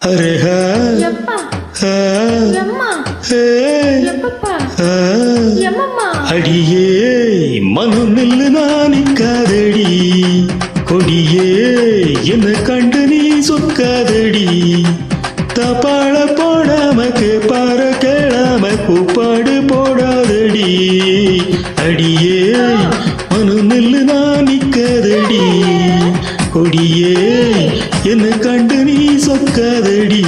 array ஹா எப்பா ஹா எம்மா ஹே எப்பப்பா ஹா எம்மம்மா அடியே மனு நெல்லு நானிக்காதடி கொடியே என்ன கண்டு நீ சொக்காதடி தபாள போடாம கேப்பார கேளாம கூப்பாடு போடாதடி அடியே மனு நெல்லு நானிக்காதடி கொடியே என்ன கண்டு நீ சொக்காதடி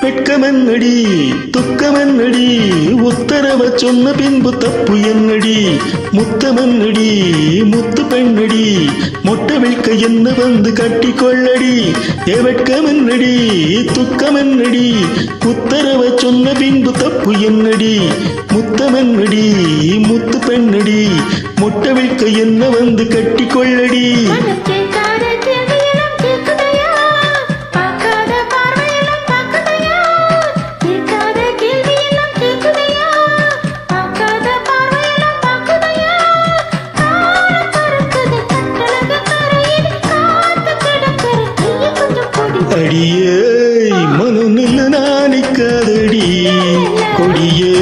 வெட்கமென்னடி துக்கமென்னடி உத்தரவ சொன்ன பின்பு தப்பு என்னடி முத்தமென்னடி முத்து பெண்ணடி மொட்டை வைக்க என்ன வந்து கட்டிக்கொள்ளடி ஏ வெட்கமென்னடி துக்கமென்னடி உத்தரவ சொன்ன பின்பு தப்பு என்னடி முத்தமென்னடி முத்து பெண்ணடி மொட்டை வைக்க என்ன வந்து கட்டிக்கொள்ளடி அடியே மனு நில்லு நானிக்காதடி கொடியே